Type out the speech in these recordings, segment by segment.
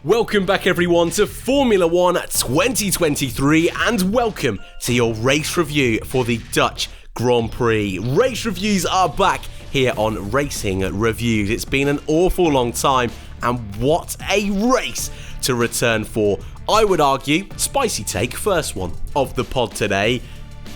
Welcome back everyone to Formula 1 2023 and welcome to your race review for the Dutch Grand Prix. Race reviews are back here on Racing Reviews. It's been an awful long time and what a race to return for. I would argue, spicy take, first one of the pod today,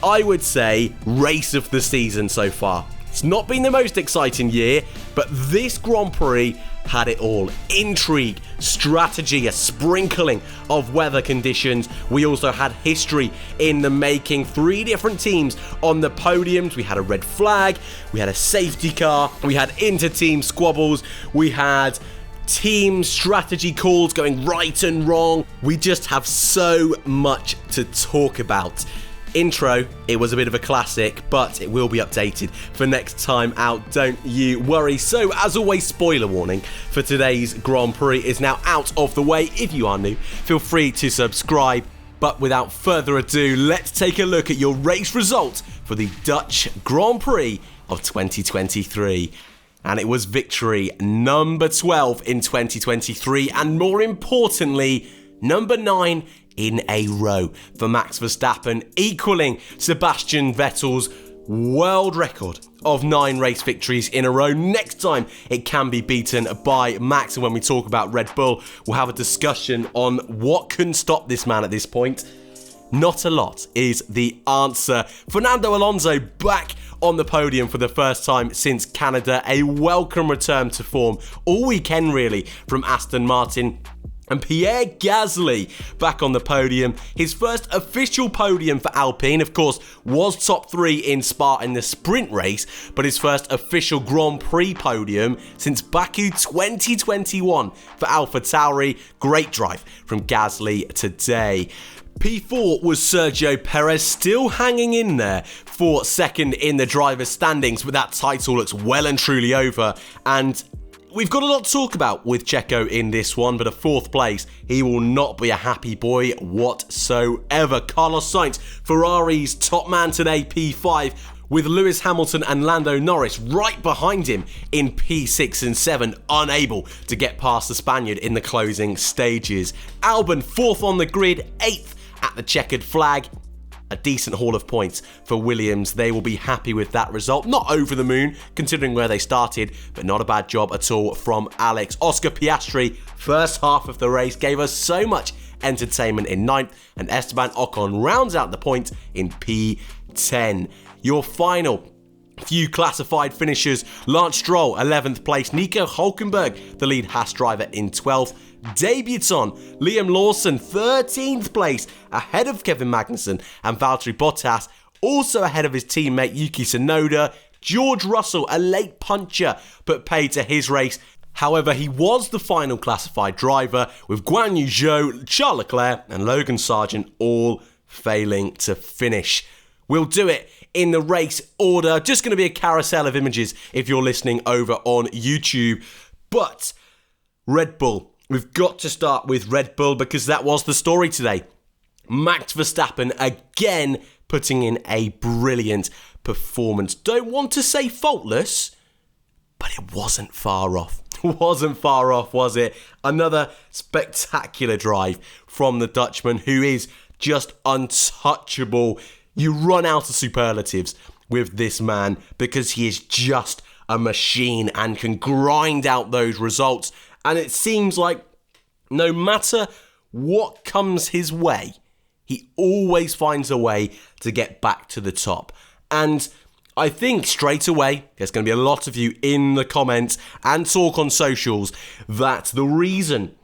I would say race of the season so far. It's not been the most exciting year, but this Grand Prix had it all. Intrigue, strategy, a sprinkling of weather conditions. We also had history in the making. 3 different teams on the podiums. We had a red flag, we had a safety car, we had inter-team squabbles, we had team strategy calls going right and wrong. We just have so much to talk about. Intro, it was a bit of a classic, but it will be updated for next time out, don't you worry. So, as always, spoiler warning for today's Grand Prix is now out of the way. If you are new, feel free to subscribe. But without further ado, let's take a look at your race results for the Dutch Grand Prix of 2023. And it was victory number 12 in 2023, and more importantly, number 9 in a row for Max Verstappen, equaling Sebastian Vettel's world record of 9 race victories in a row. Next time it can be beaten by Max, and when we talk about Red Bull, we'll have a discussion on what can stop this man at this point. Not a lot is the answer. Fernando Alonso back on the podium for the first time since Canada. A welcome return to form all weekend really from Aston Martin. And Pierre Gasly back on the podium. His first official podium for Alpine, of course, was top 3 in Spa in the sprint race, but his first official Grand Prix podium since Baku 2021 for AlphaTauri. Great drive from Gasly today. P4 was Sergio Perez, still hanging in there for second in the driver's standings, but that title looks well and truly over. And we've got a lot to talk about with Checo in this one, but a 4th place, he will not be a happy boy whatsoever. Carlos Sainz, Ferrari's top man today, P5, with Lewis Hamilton and Lando Norris right behind him in P6 and 7, unable to get past the Spaniard in the closing stages. Albon 4th on the grid, 8th at the checkered flag. A decent haul of points for Williams. They will be happy with that result. Not over the moon, considering where they started, but not a bad job at all from Alex. Oscar Piastri, first half of the race, gave us so much entertainment in 9th, and Esteban Ocon rounds out the point in P10. Your final few classified finishers: Lance Stroll, 11th place, Nico Hulkenberg, the lead Haas driver, in 12th. Debutant Liam Lawson, 13th place, ahead of Kevin Magnussen and Valtteri Bottas, also ahead of his teammate Yuki Tsunoda. George Russell, a late puncher, put paid to his race. However, he was the final classified driver, with Guan Yu Zhou, Charles Leclerc and Logan Sargent all failing to finish. We'll do it in the race order. Just going to be a carousel of images if you're listening over on YouTube. But Red Bull, we've got to start with Red Bull because that was the story today. Max Verstappen again putting in a brilliant performance. Don't want to say faultless, but it wasn't far off. Wasn't far off, was it? Another spectacular drive from the Dutchman, who is just untouchable. You run out of superlatives with this man because he is just a machine and can grind out those results. And it seems like no matter what comes his way, he always finds a way to get back to the top. And I think straight away, there's going to be a lot of you in the comments and talk on socials that the reason,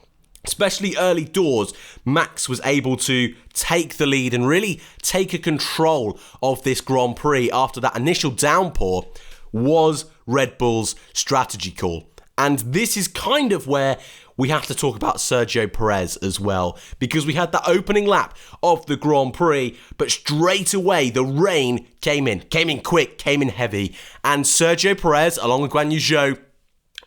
especially early doors, Max was able to take the lead and really take a control of this Grand Prix after that initial downpour was Red Bull's strategy call. And this is kind of where we have to talk about Sergio Perez as well, because we had that opening lap of the Grand Prix, but straight away the rain came in quick, came in heavy, and Sergio Perez, along with Guan Yu Zhou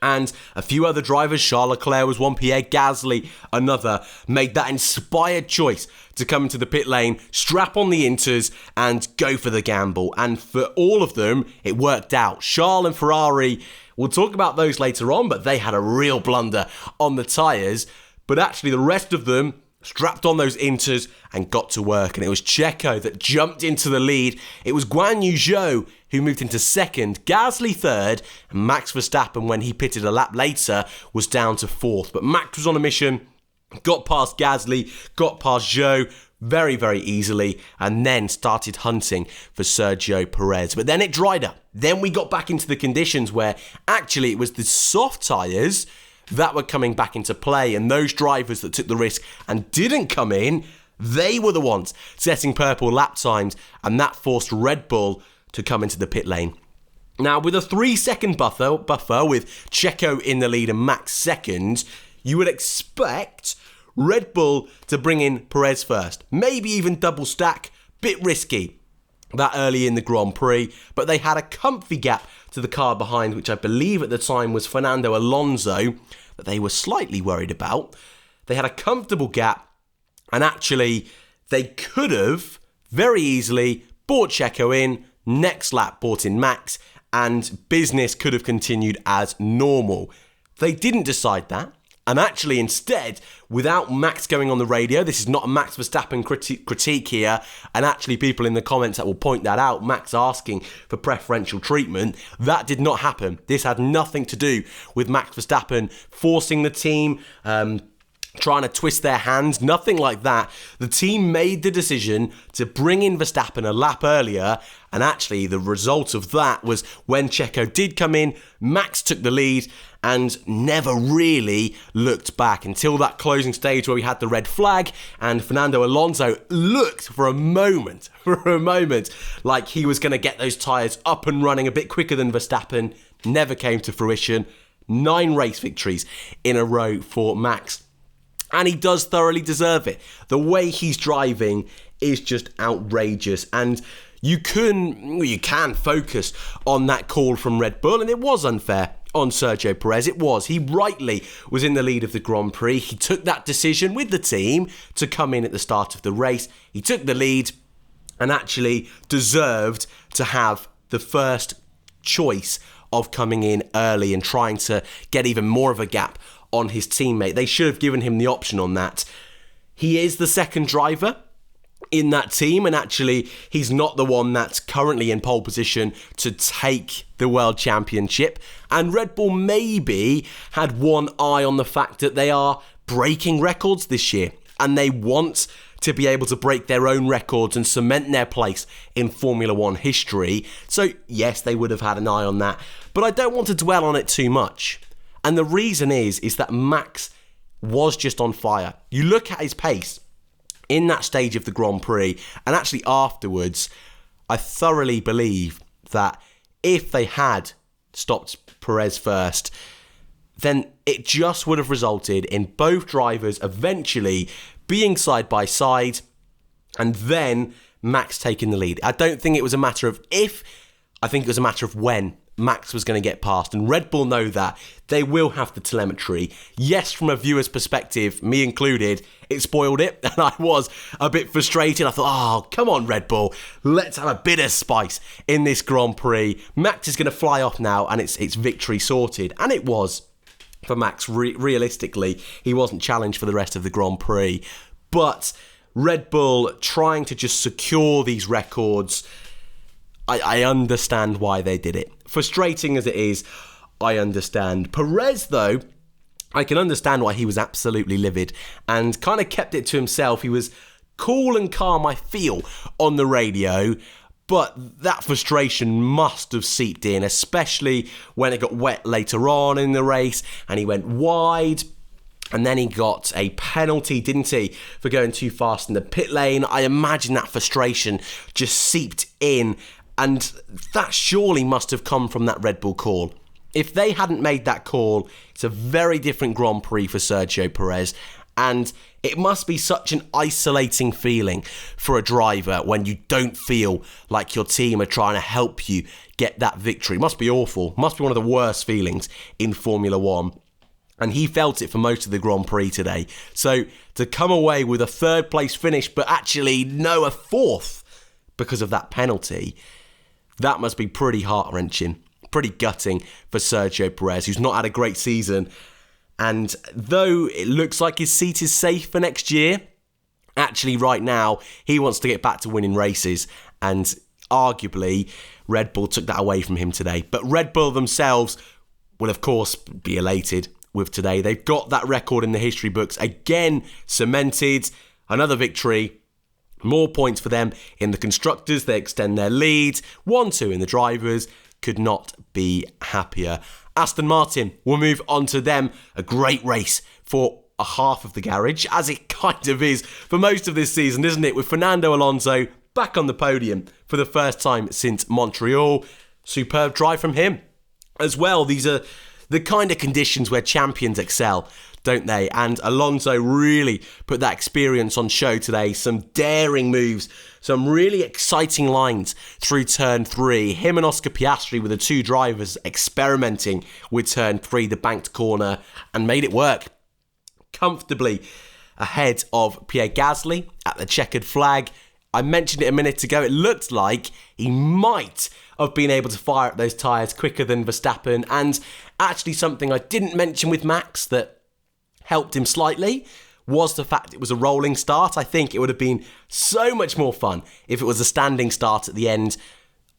and a few other drivers, Charles Leclerc was one, Pierre Gasly another, made that inspired choice to come into the pit lane, strap on the inters and go for the gamble. And for all of them, it worked out. Charles and Ferrari, we'll talk about those later on, but they had a real blunder on the tyres. But actually the rest of them strapped on those inters and got to work. And it was Checo that jumped into the lead. It was Guan Yu Zhou who moved into second, Gasly third, and Max Verstappen, when he pitted a lap later, was down to fourth. But Max was on a mission, got past Gasly, got past Zhou very, very easily, and then started hunting for Sergio Perez. But then it dried up. Then we got back into the conditions where actually it was the soft tyres that were coming back into play, and those drivers that took the risk and didn't come in, they were the ones setting purple lap times, and that forced Red Bull to come into the pit lane. Now, with a 3-second buffer with Checo in the lead and Max second, you would expect Red Bull to bring in Perez first. Maybe even double stack. Bit risky that early in the Grand Prix. But they had a comfy gap to the car behind, which I believe at the time was Fernando Alonso, that they were slightly worried about. They had a comfortable gap. And actually, they could have very easily brought Checo in. Next lap brought in Max. And business could have continued as normal. They didn't decide that. And actually, instead, without Max going on the radio, this is not a Max Verstappen critique here, and actually people in the comments that will point that out, Max asking for preferential treatment, that did not happen. This had nothing to do with Max Verstappen forcing the team, trying to twist their hands, nothing like that. The team made the decision to bring in Verstappen a lap earlier, and actually the result of that was when Checo did come in, Max took the lead and never really looked back until that closing stage where we had the red flag, and Fernando Alonso looked for a moment like he was going to get those tyres up and running a bit quicker than Verstappen. Never came to fruition. 9 race victories in a row for Max. And he does thoroughly deserve it. The way he's driving is just outrageous. And you can focus on that call from Red Bull, and it was unfair on Sergio Perez. It was. He rightly was in the lead of the Grand Prix. He took that decision with the team to come in at the start of the race. He took the lead and actually deserved to have the first choice of coming in early and trying to get even more of a gap on his teammate. They should have given him the option on that. He is the second driver in that team, and actually he's not the one that's currently in pole position to take the world championship. And Red Bull maybe had one eye on the fact that they are breaking records this year, and they want to be able to break their own records and cement their place in Formula One history. So yes, they would have had an eye on that, but I don't want to dwell on it too much. And the reason is that Max was just on fire. You look at his pace in that stage of the Grand Prix, and actually afterwards, I thoroughly believe that if they had stopped Perez first, then it just would have resulted in both drivers eventually being side by side, and then Max taking the lead. I don't think it was a matter of if, I think it was a matter of when Max was going to get past, and Red Bull know that. They will have the telemetry. Yes, from a viewer's perspective, me included, it spoiled it, and I was a bit frustrated. I thought, oh, come on, Red Bull, let's have a bit of spice in this Grand Prix. Max is going to fly off now, and it's victory sorted, and it was for Max. Realistically, he wasn't challenged for the rest of the Grand Prix, but Red Bull trying to just secure these records, I understand why they did it. Frustrating as it is, I understand. Perez, though, I can understand why he was absolutely livid and kind of kept it to himself. He was cool and calm, I feel, on the radio, but that frustration must have seeped in, especially when it got wet later on in the race and he went wide. And then he got a penalty, didn't he, for going too fast in the pit lane. I imagine that frustration just seeped in, and that surely must have come from that Red Bull call. If they hadn't made that call, it's a very different Grand Prix for Sergio Perez, and it must be such an isolating feeling for a driver when you don't feel like your team are trying to help you get that victory. It must be awful. It must be one of the worst feelings in Formula One. And he felt it for most of the Grand Prix today. So to come away with a third place finish, but actually a fourth because of that penalty, that must be pretty heart-wrenching, pretty gutting for Sergio Perez, who's not had a great season. And though it looks like his seat is safe for next year, actually right now he wants to get back to winning races. And arguably Red Bull took that away from him today. But Red Bull themselves will of course be elated with today. They've got that record in the history books again cemented. Another victory. More points for them in the constructors. They extend their lead. 1-2 in the drivers. Could not be happier. Aston Martin, we'll move on to them. A great race for a half of the garage, as it kind of is for most of this season, isn't it? With Fernando Alonso back on the podium for the first time since Montreal. Superb drive from him as well. These are the kind of conditions where champions excel, don't they? And Alonso really put that experience on show today. Some daring moves, some really exciting lines through turn 3. Him and Oscar Piastri were the two drivers experimenting with turn 3, the banked corner, and made it work comfortably ahead of Pierre Gasly at the checkered flag. I mentioned it a minute ago. It looked like he might have been able to fire up those tyres quicker than Verstappen. And actually something I didn't mention with Max that helped him slightly was the fact it was a rolling start. I think it would have been so much more fun if it was a standing start at the end.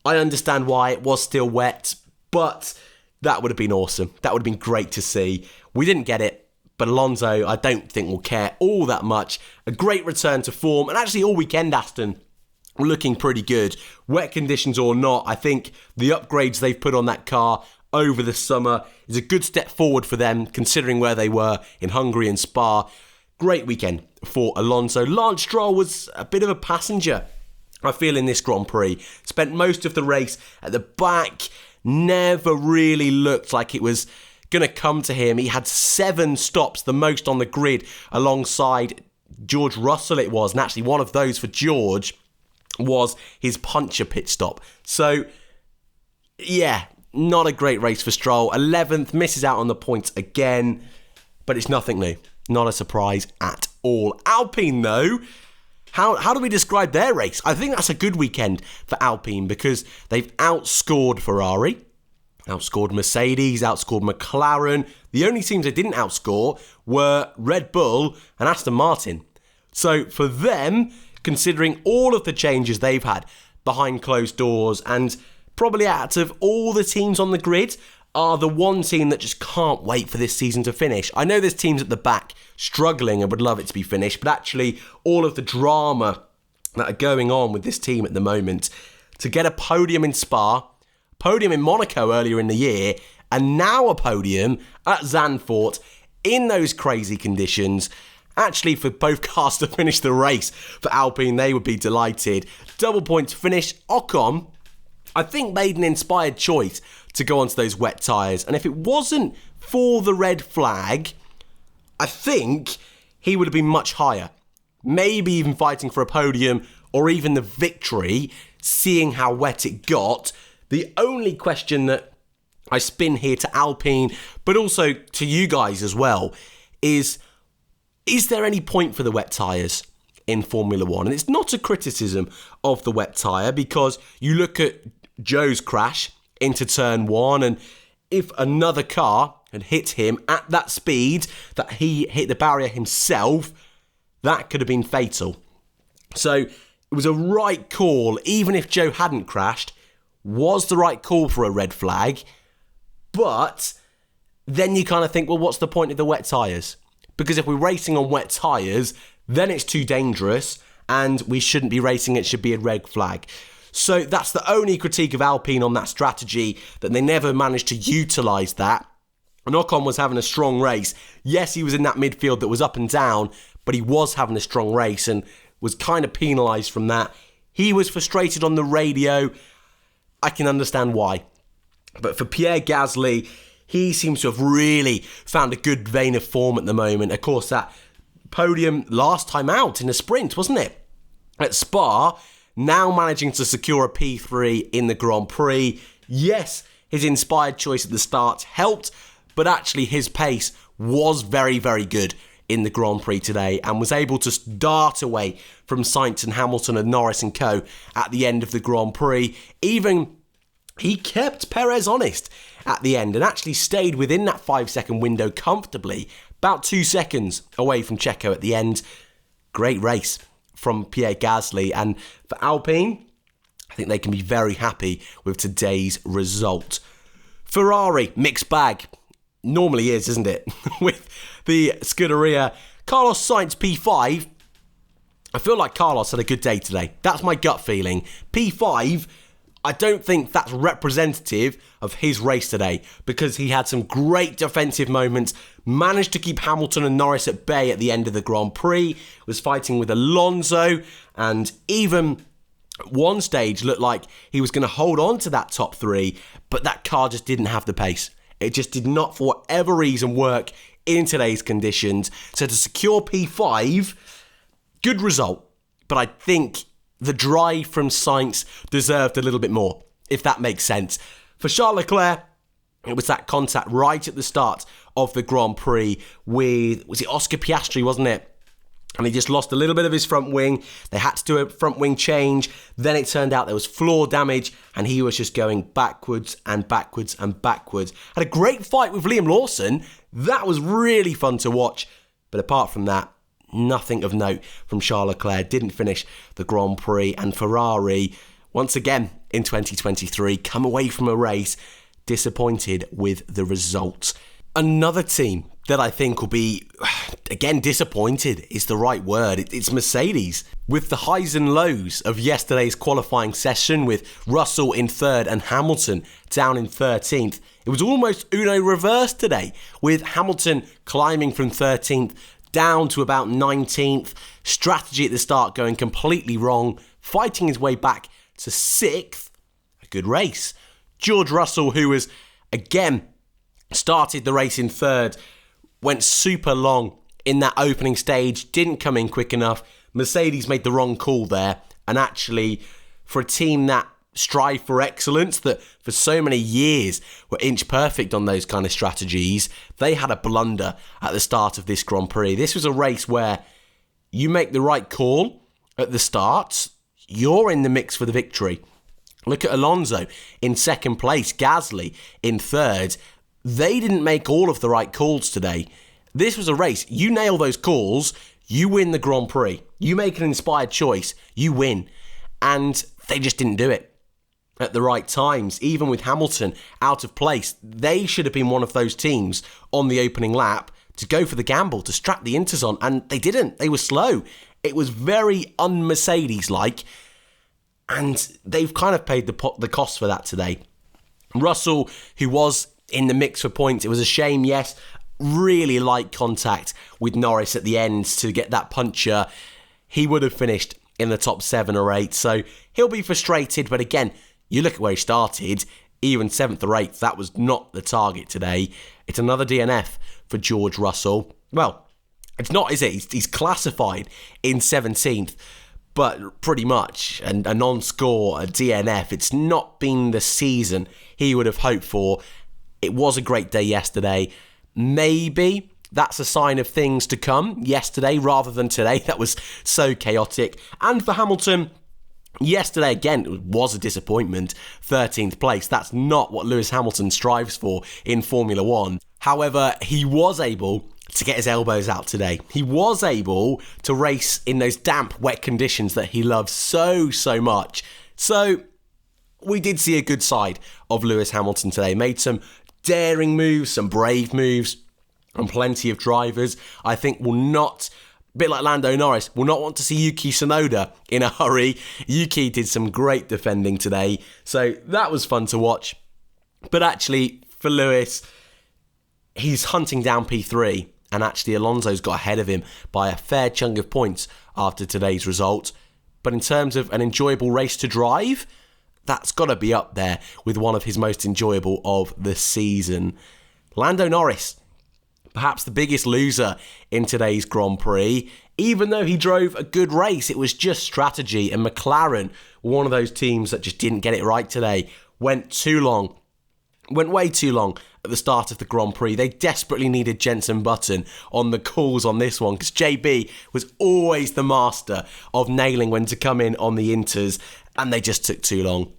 I understand why it was still wet, but that would have been awesome. That would have been great to see. We didn't get it. But Alonso, I don't think will care all that much. A great return to form. And actually all weekend, Aston were looking pretty good. Wet conditions or not, I think the upgrades they've put on that car over the summer is a good step forward for them, considering where they were in Hungary and Spa. Great weekend for Alonso. Lance Stroll was a bit of a passenger, I feel, in this Grand Prix. Spent most of the race at the back. Never really looked like it was going to come to him. He had 7 stops, the most on the grid, alongside George Russell it was. And actually one of those for George was his puncher pit stop. So, yeah, not a great race for Stroll. 11th, misses out on the points again. But it's nothing new. Not a surprise at all. Alpine, though, how do we describe their race? I think that's a good weekend for Alpine because they've outscored Ferrari, outscored Mercedes, outscored McLaren. The only teams they didn't outscore were Red Bull and Aston Martin. So for them, considering all of the changes they've had behind closed doors, and probably out of all the teams on the grid, are the one team that just can't wait for this season to finish. I know there's teams at the back struggling and would love it to be finished, but actually all of the drama that are going on with this team at the moment, to get a podium in Spa, podium in Monaco earlier in the year, and now a podium at Zandvoort in those crazy conditions. Actually, for both cars to finish the race for Alpine, they would be delighted. Double points finish. Ocon, I think, made an inspired choice to go onto those wet tyres. And if it wasn't for the red flag, I think he would have been much higher. Maybe even fighting for a podium or even the victory, seeing how wet it got. The only question that I spin here to Alpine, but also to you guys as well, is there any point for the wet tyres in Formula 1? And it's not a criticism of the wet tyre, because you look at Joe's crash into turn 1, and if another car had hit him at that speed that he hit the barrier himself, that could have been fatal. So it was a right call, even if Joe hadn't crashed, was the right call for a red flag. But then you kind of think, well, what's the point of the wet tyres? Because if we're racing on wet tyres, then it's too dangerous and we shouldn't be racing, it should be a red flag. So that's the only critique of Alpine on that strategy, that they never managed to utilise that. And Ocon was having a strong race. Yes, he was in that midfield that was up and down, but he was having a strong race and was kind of penalised from that. He was frustrated on the radio. I can understand why. But for Pierre Gasly, he seems to have really found a good vein of form at the moment. Of course, that podium last time out in a sprint, wasn't it? At Spa, now managing to secure a P3 in the Grand Prix. Yes, his inspired choice at the start helped, but actually his pace was very, very good in the Grand Prix today and was able to dart away from Sainz and Hamilton and Norris and co. at the end of the Grand Prix. Even he kept Perez honest at the end and actually stayed within that 5-second window comfortably, about 2 seconds away from Checo at the end. Great race from Pierre Gasly, and for Alpine, I think they can be very happy with today's result. Ferrari, mixed bag. Normally is, isn't it? With the Scuderia. Carlos Sainz P5. I feel like Carlos had a good day today. That's my gut feeling. P5, I don't think that's representative of his race today, because he had some great defensive moments, managed to keep Hamilton and Norris at bay at the end of the Grand Prix, was fighting with Alonso, and even at one stage looked like he was going to hold on to that top three, but that car just didn't have the pace. It just did not, for whatever reason, work in today's conditions. So to secure P5, good result, but I think the drive from Sainz deserved a little bit more, if that makes sense. For Charles Leclerc, it was that contact right at the start of the Grand Prix with, was it Oscar Piastri, wasn't it? And he just lost a little bit of his front wing. They had to do a front wing change. Then it turned out there was floor damage, and he was just going backwards and backwards and backwards. Had a great fight with Liam Lawson. That was really fun to watch. But apart from that, nothing of note from Charles Leclerc. Didn't finish the Grand Prix. And Ferrari, once again in 2023, come away from a race disappointed with the results. Another team that I think will be, again, disappointed is the right word. It's Mercedes. With the highs and lows of yesterday's qualifying session, with Russell in third and Hamilton down in 13th, it was almost Uno reverse today, with Hamilton climbing from 13th down to about 19th. Strategy at the start going completely wrong, fighting his way back to 6th. A good race. George Russell, who was, again, started the race in third, went super long in that opening stage, didn't come in quick enough. Mercedes made the wrong call there, and actually, for a team that strive for excellence, that for so many years were inch perfect on those kind of strategies, they had a blunder at the start of this Grand Prix. This was a race where you make the right call at the start, you're in the mix for the victory. Look at Alonso in second place, Gasly in third. They didn't make all of the right calls today. This was a race. You nail those calls, you win the Grand Prix. You make an inspired choice, you win. And they just didn't do it at the right times. Even with Hamilton out of place, they should have been one of those teams on the opening lap to go for the gamble, to strap the Inters on, and they didn't. They were slow. It was very un-Mercedes-like, and they've kind of paid the cost for that today. Russell, who was in the mix for points, it was a shame, yes. Really light contact with Norris at the end to get that puncher. He would have finished in the top 7 or 8, so he'll be frustrated. But again, you look at where he started, even 7th or 8th, that was not the target today. It's another DNF for George Russell. Well, it's not, is it? He's classified in 17th, but pretty much a non-score, a DNF. It's not been the season he would have hoped for. It was a great day yesterday. Maybe that's a sign of things to come yesterday rather than today. That was so chaotic. And for Hamilton, yesterday, again, was a disappointment. 13th place. That's not what Lewis Hamilton strives for in Formula One. However, he was able to get his elbows out today. He was able to race in those damp, wet conditions that he loves so, so much. So we did see a good side of Lewis Hamilton today. Made some daring moves, some brave moves, and plenty of drivers I think will not, a bit like Lando Norris, will not want to see Yuki Tsunoda in a hurry. Yuki did some great defending today, so that was fun to watch. But actually, for Lewis, he's hunting down P3, and actually Alonso's got ahead of him by a fair chunk of points after today's result. But in terms of an enjoyable race to drive, that's got to be up there with one of his most enjoyable of the season. Lando Norris, perhaps the biggest loser in today's Grand Prix. Even though he drove a good race, it was just strategy. And McLaren, one of those teams that just didn't get it right today, went way too long at the start of the Grand Prix. They desperately needed Jenson Button on the calls on this one, because JB was always the master of nailing when to come in on the Inters, and they just took too long.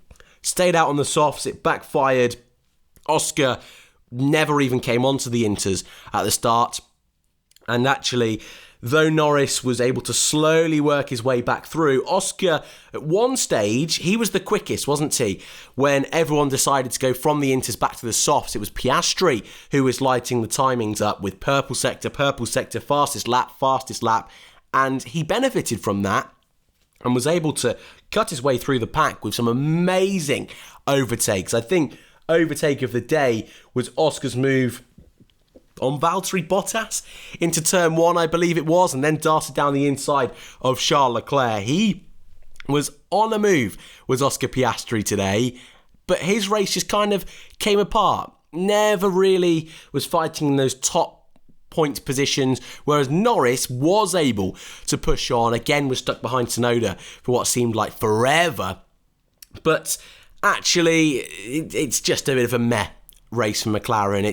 stayed out on the softs, it backfired. Oscar never even came onto the inters at the start. And actually, though Norris was able to slowly work his way back through, Oscar, at one stage, he was the quickest, wasn't he? When everyone decided to go from the inters back to the softs, it was Piastri who was lighting the timings up with purple sector, fastest lap. And he benefited from that and was able to cut his way through the pack with some amazing overtakes. I think overtake of the day was Oscar's move on Valtteri Bottas into turn 1, I believe it was, and then darted down the inside of Charles Leclerc. He was on a move, was Oscar Piastri today, but his race just kind of came apart. Never really was fighting in those top point positions, whereas Norris was able to push on, again was stuck behind Tsunoda for what seemed like forever. But actually, it's just a bit of a meh race for McLaren.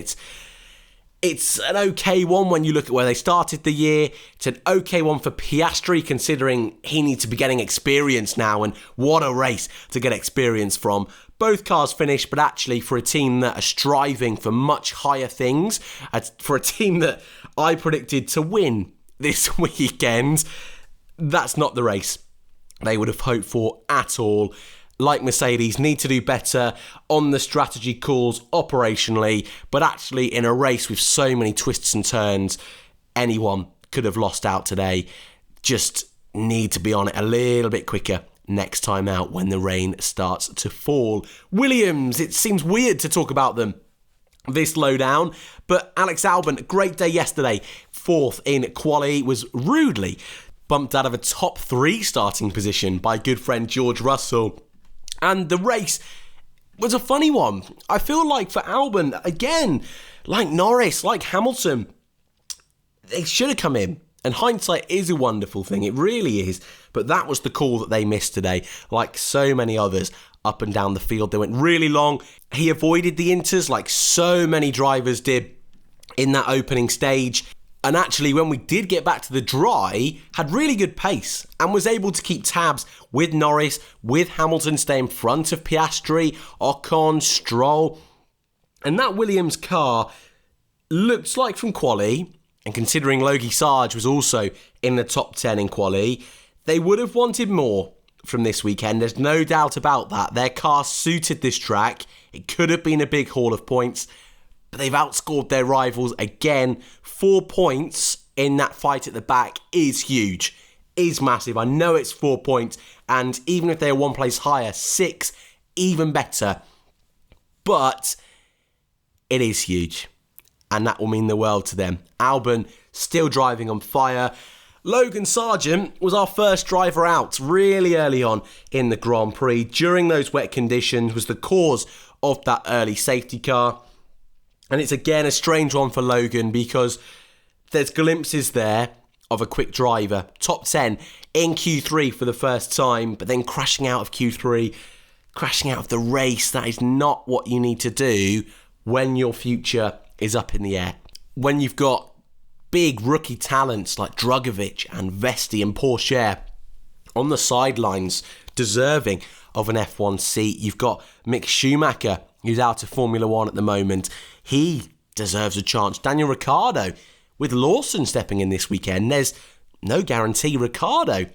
It's an okay one when you look at where they started the year. It's an okay one for Piastri, considering he needs to be getting experience now, and what a race to get experience from. Both cars finished, but actually for a team that are striving for much higher things, for a team that I predicted to win this weekend, that's not the race they would have hoped for at all. Like Mercedes, need to do better on the strategy calls operationally, but actually in a race with so many twists and turns, anyone could have lost out today. Just need to be on it a little bit quicker next time out when the rain starts to fall. Williams, it seems weird to talk about them this low down, but Alex Albon, great day yesterday. 4th in quali, was rudely bumped out of a top 3 starting position by good friend George Russell. And the race was a funny one. I feel like for Albon, again, like Norris, like Hamilton, they should have come in. And hindsight is a wonderful thing, it really is. But that was the call that they missed today, like so many others up and down the field. They went really long. He avoided the inters like so many drivers did in that opening stage. And actually, when we did get back to the dry, had really good pace and was able to keep tabs with Norris, with Hamilton stay in front of Piastri, Ocon, Stroll. And that Williams car looks like from quali, and considering Logie Sarge was also in the top 10 in quali, they would have wanted more from this weekend. There's no doubt about that. Their car suited this track. It could have been a big haul of points. But they've outscored their rivals again. 4 points in that fight at the back is huge, is massive. I know it's 4 points, and even if they're one place higher, 6, even better. But it is huge, and that will mean the world to them. Albon still driving on fire. Logan Sargent was our first driver out really early on in the Grand Prix. During those wet conditions, was the cause of that early safety car. And it's again a strange one for Logan because there's glimpses there of a quick driver. Top 10 in Q3 for the first time, but then crashing out of Q3, crashing out of the race. That is not what you need to do when your future is up in the air. When you've got big rookie talents like Drugovich and Vesti and Pourchaire on the sidelines deserving of an F1 seat. You've got Mick Schumacher, who's out of Formula One at the moment. He deserves a chance. Daniel Ricciardo, with Lawson stepping in this weekend, there's no guarantee Ricciardo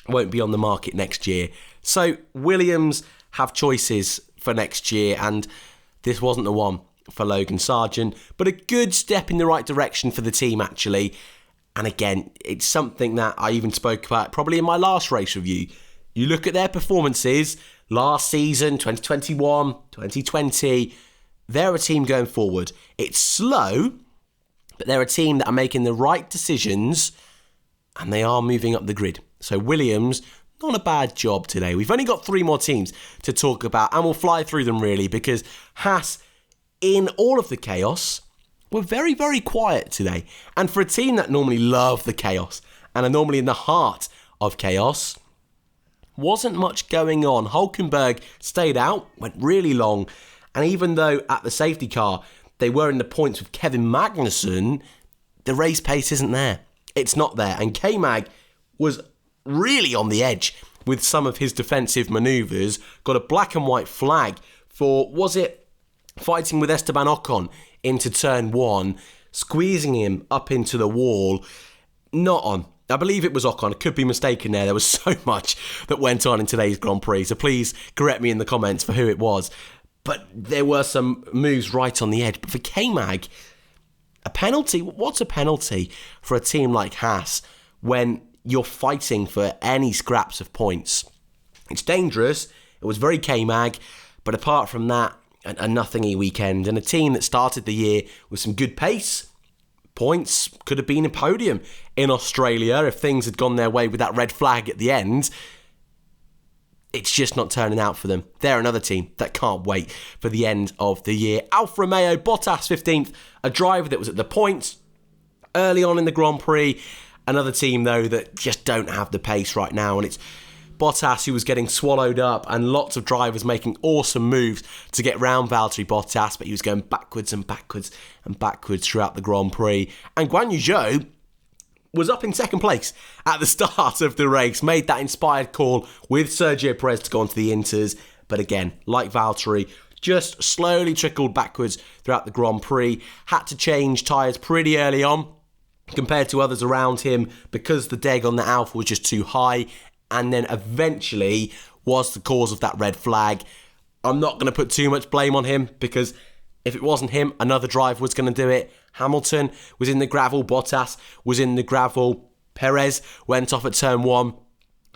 won't be on the market next year. So Williams have choices for next year, and this wasn't the one for Logan Sargent, but a good step in the right direction for the team, actually. And again, it's something that I even spoke about probably in my last race review. You look at their performances last season, 2021, 2020, they're a team going forward. It's slow, but they're a team that are making the right decisions, and they are moving up the grid. So Williams, not a bad job today. We've only got 3 more teams to talk about, and we'll fly through them really, because Haas, in all of the chaos, were very, very quiet today. And for a team that normally love the chaos and are normally in the heart of chaos, wasn't much going on. Hulkenberg stayed out, went really long, and even though at the safety car they were in the points with Kevin Magnussen, the race pace isn't there. It's not there. And K-Mag was really on the edge with some of his defensive manoeuvres, got a black and white flag for, was it fighting with Esteban Ocon into turn 1, squeezing him up into the wall? Not on. I believe it was Ocon. I could be mistaken there. There was so much that went on in today's Grand Prix, so please correct me in the comments for who it was. But there were some moves right on the edge. But for K-Mag, a penalty? What's a penalty for a team like Haas when you're fighting for any scraps of points? It's dangerous. It was very K-Mag. But apart from that, a nothingy weekend. And a team that started the year with some good pace, points, could have been a podium in Australia if things had gone their way with that red flag at the end. It's just not turning out for them. They're another team that can't wait for the end of the year. Alfa Romeo, Bottas 15th, a driver that was at the points early on in the Grand Prix. Another team, though, that just don't have the pace right now. And it's Bottas who was getting swallowed up, and lots of drivers making awesome moves to get round Valtteri Bottas, but he was going backwards and backwards and backwards throughout the Grand Prix. And Guan Yu Zhou was up in second place at the start of the race, made that inspired call with Sergio Perez to go onto the Inters, but again, like Valtteri, just slowly trickled backwards throughout the Grand Prix, had to change tyres pretty early on compared to others around him because the deg on the Alfa was just too high, and then eventually was the cause of that red flag. I'm not going to put too much blame on him because if it wasn't him, another driver was going to do it. Hamilton was in the gravel, Bottas was in the gravel, Perez went off at turn 1.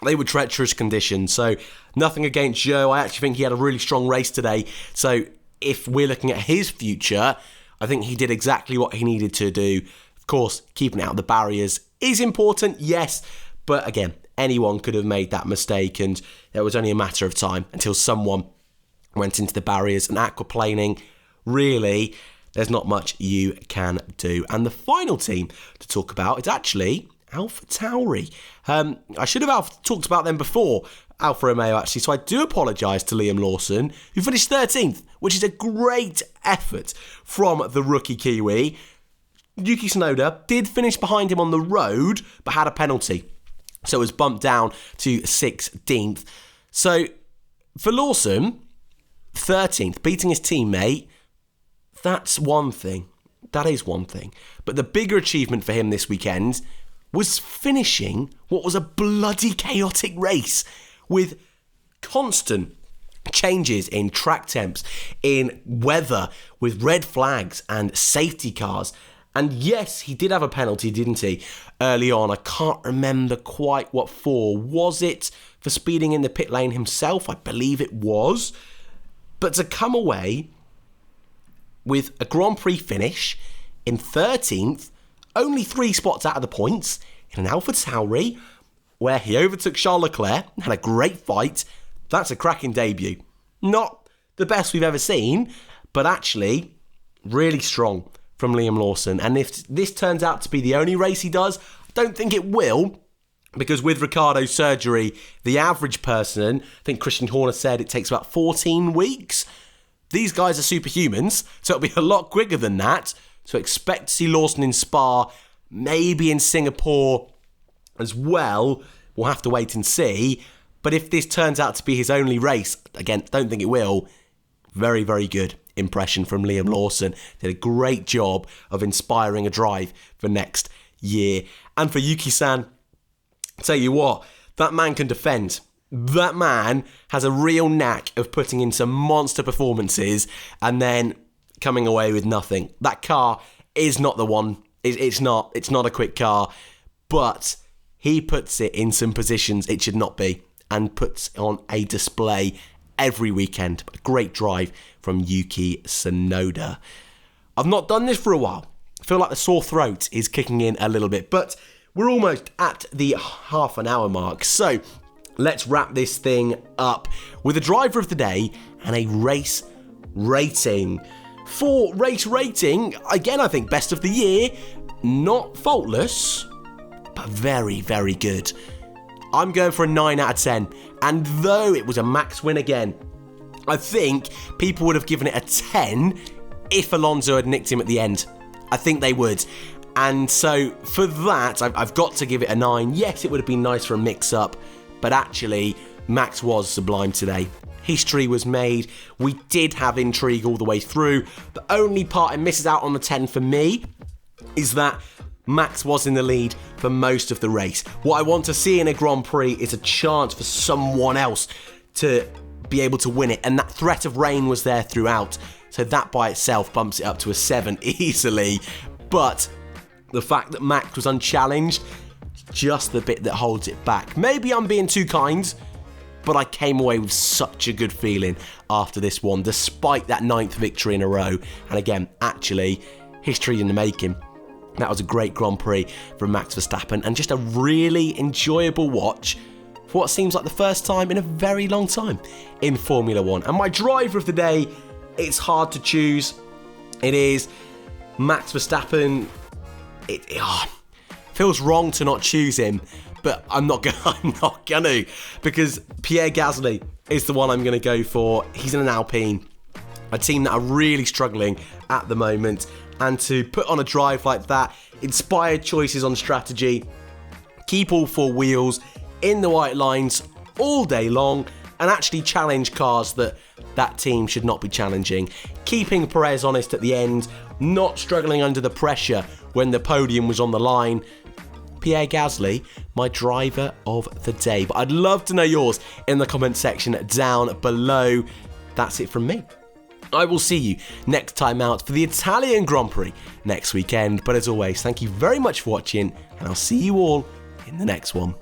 They were treacherous conditions, so nothing against Zhou. I actually think he had a really strong race today. So if we're looking at his future, I think he did exactly what he needed to do. Of course, keeping out of the barriers is important, yes, but again, anyone could have made that mistake, and it was only a matter of time until someone went into the barriers and aquaplaning. Really, there's not much you can do. And the final team to talk about is actually AlphaTauri. I should have talked about them before Alfa Romeo, actually, so I do apologise to Liam Lawson, who finished 13th, which is a great effort from the rookie Kiwi. Yuki Tsunoda did finish behind him on the road, but had a penalty, so it was bumped down to 16th. So for Lawson, 13th, beating his teammate, that's one thing. That is one thing. But the bigger achievement for him this weekend was finishing what was a bloody chaotic race with constant changes in track temps, in weather, with red flags and safety cars. And yes, he did have a penalty, didn't he, early on? I can't remember quite what for. Was it for speeding in the pit lane himself? I believe it was. But to come away with a Grand Prix finish in 13th, only 3 spots out of the points, in an AlphaTauri, where he overtook Charles Leclerc and had a great fight, that's a cracking debut. Not the best we've ever seen, but actually really strong from Liam Lawson. And if this turns out to be the only race he does, I don't think it will, because with Ricciardo's surgery, the average person, I think Christian Horner said it takes about 14 weeks. These guys are superhumans, so it'll be a lot quicker than that. So expect to see Lawson in Spa, maybe in Singapore as well. We'll have to wait and see. But if this turns out to be his only race, again, don't think it will, very, very good impression from Liam Lawson. Did a great job of inspiring a drive for next year. And for Yuki-san, tell you what, that man can defend. That man has a real knack of putting in some monster performances and then coming away with nothing. That car is not the one. It's not a quick car, but he puts it in some positions it should not be and puts on a display every weekend. A great drive from Yuki Tsunoda. I've not done this for a while. I feel like the sore throat is kicking in a little bit, but we're almost at the half an hour mark. So let's wrap this thing up with a driver of the day and a race rating. For race rating, again, I think best of the year, not faultless, but very, very good. I'm going for a 9 out of 10. And though it was a max win again, I think people would have given it a 10 if Alonso had nicked him at the end. I think they would. And so for that, I've got to give it a 9. Yes, it would have been nice for a mix-up, but actually, Max was sublime today. History was made. We did have intrigue all the way through. The only part it misses out on the 10 for me is that Max was in the lead for most of the race. What I want to see in a Grand Prix is a chance for someone else to be able to win it, and that threat of rain was there throughout, so that by itself bumps it up to a 7 easily. But the fact that Max was unchallenged, just the bit that holds it back. Maybe I'm being too kind, but I came away with such a good feeling after this one, despite that 9th victory in a row. And again, actually, history in the making. That was a great Grand Prix from Max Verstappen, and just a really enjoyable watch for what seems like the first time in a very long time in Formula 1. And my driver of the day, it's hard to choose. It is Max Verstappen. It feels wrong to not choose him, but I'm not gonna, because Pierre Gasly is the one I'm gonna go for. He's in an Alpine, a team that are really struggling at the moment, and to put on a drive like that, inspired choices on strategy, keep all 4 wheels in the white lines all day long, and actually challenge cars that team should not be challenging. Keeping Perez honest at the end, not struggling under the pressure when the podium was on the line. Pierre Gasly, my driver of the day. But I'd love to know yours in the comment section down below. That's it from me. I will see you next time out for the Italian Grand Prix next weekend. But as always, thank you very much for watching, and I'll see you all in the next one.